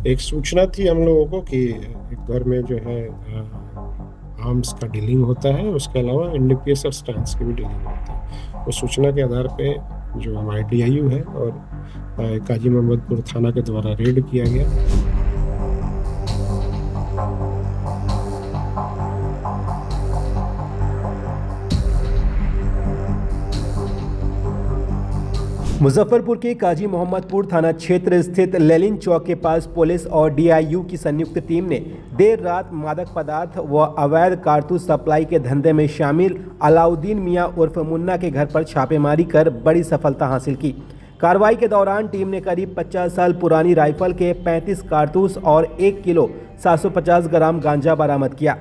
एक सूचना थी हम लोगों को कि एक घर में जो है आर्म्स का डीलिंग होता है, उसके अलावा एनडीपीएस और स्टैंप्स की भी डीलिंग होती है। उस सूचना के आधार पे जो हमारे डीआईयू है और काजी मोहम्मदपुर थाना के द्वारा रेड किया गया। मुजफ्फरपुर के काजी मोहम्मदपुर थाना क्षेत्र स्थित लेलिन चौक के पास पुलिस और डीआईयू की संयुक्त टीम ने देर रात मादक पदार्थ व अवैध कारतूस सप्लाई के धंधे में शामिल अलाउद्दीन मियां उर्फ मुन्ना के घर पर छापेमारी कर बड़ी सफलता हासिल की। कार्रवाई के दौरान टीम ने करीब 50 साल पुरानी राइफल के 35 कारतूस और 1 किलो 750 ग्राम गांजा बरामद किया।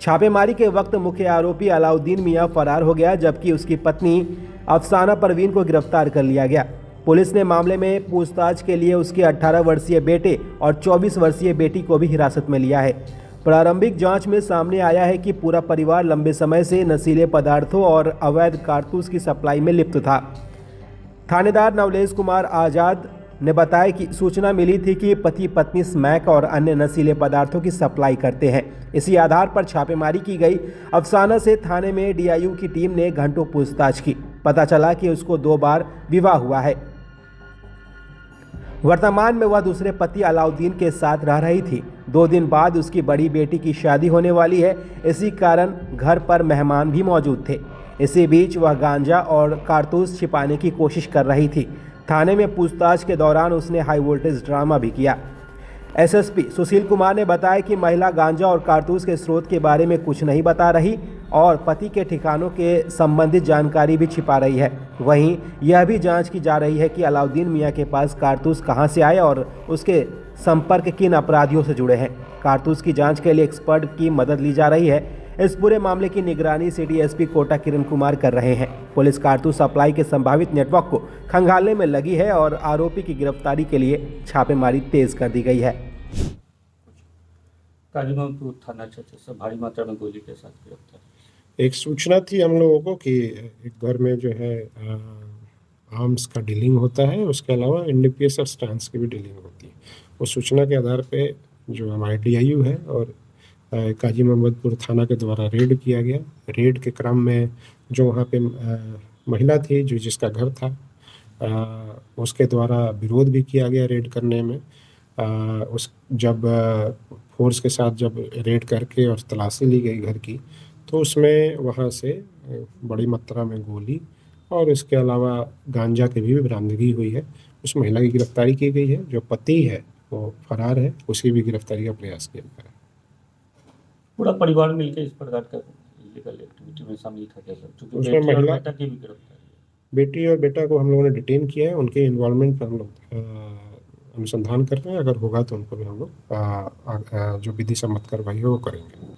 छापेमारी के वक्त मुख्य आरोपी अलाउद्दीन मियां फरार हो गया, जबकि उसकी पत्नी अफसाना परवीन को गिरफ्तार कर लिया गया। पुलिस ने मामले में पूछताछ के लिए उसके 18 वर्षीय बेटे और 24 वर्षीय बेटी को भी हिरासत में लिया है। प्रारंभिक जांच में सामने आया है कि पूरा परिवार लंबे समय से नशीले पदार्थों और अवैध कारतूस की सप्लाई में लिप्त था। थानेदार नवलेश कुमार आजाद ने बताया कि सूचना मिली थी कि पति पत्नी स्मैक और अन्य नशीले पदार्थों की सप्लाई करते हैं। इसी आधार पर छापेमारी की गई। अफसाना से थाने में डीआईयू की टीम ने घंटों पूछताछ की। पता चला कि उसको 2 बार विवाह हुआ है। वर्तमान में वह दूसरे पति अलाउद्दीन के साथ रह रही थी। 2 दिन बाद उसकी बड़ी बेटी की शादी होने वाली है। इसी कारण घर पर मेहमान भी मौजूद थे। इसी बीच वह गांजा और कारतूस छिपाने की कोशिश कर रही थी। थाने में पूछताछ के दौरान उसने हाई वोल्टेज ड्रामा भी किया। एसएसपी सुशील कुमार ने बताया कि महिला गांजा और कारतूस के स्रोत के बारे में कुछ नहीं बता रही और पति के ठिकानों के संबंधित जानकारी भी छिपा रही है। वहीं यह भी जांच की जा रही है कि अलाउद्दीन मियां के पास कारतूस कहां से आए और उसके संपर्क किन अपराधियों से जुड़े हैं। कारतूस की जांच के लिए एक्सपर्ट की मदद ली जा रही है। इस पूरे मामले की निगरानी सिटी एसपी कोटा किरण कुमार कर रहे हैं। पुलिस कारतूस सप्लाई के संभावित नेटवर्क को खंगालने में लगी है और आरोपी की गिरफ्तारी के लिए छापेमारी तेज कर दी गई है। काजी मोहम्मदपुर थाना क्षेत्र से भारी मात्रा में गोली के साथ गिरफ्तार। एक सूचना थी हम लोगों को कि एक घर में जो है आर्म्स का डीलिंग होता है, उसके अलावा एनडीपीएस और स्टैंप्स की भी डीलिंग होती है। उस सूचना के आधार पे जो हमारे डीआईयू है और काजी मोहम्मदपुर थाना के द्वारा रेड किया गया। रेड के क्रम में जो वहाँ पे महिला थी जो जिसका घर था, उसके द्वारा विरोध भी किया गया रेड करने में। उस जब फोर्स के साथ जब रेड करके और तलाशी ली गई घर की, तो उसमें वहाँ से बड़ी मात्रा में गोली और इसके अलावा गांजा की भी बरामदगी हुई है। उस महिला की गिरफ्तारी की गई है। जो पति है वो फरार है, उसकी भी गिरफ्तारी का प्रयास किया जा रहा है। पूरा परिवार मिलकर इस प्रकार का इलीगल एक्टिविटी में शामिल था क्या सर? क्योंकि उसमें बेटी और महिला बेटा की भी गिरफ्तारी है। बेटी और बेटा को हम लोगों ने डिटेन किया है। उनके इन्वॉल्वमेंट पर हम लोग अनुसंधान कर रहे हैं। अगर होगा तो उनको भी हम लोग जो विधि सम्मत कार्रवाई है वो करेंगे।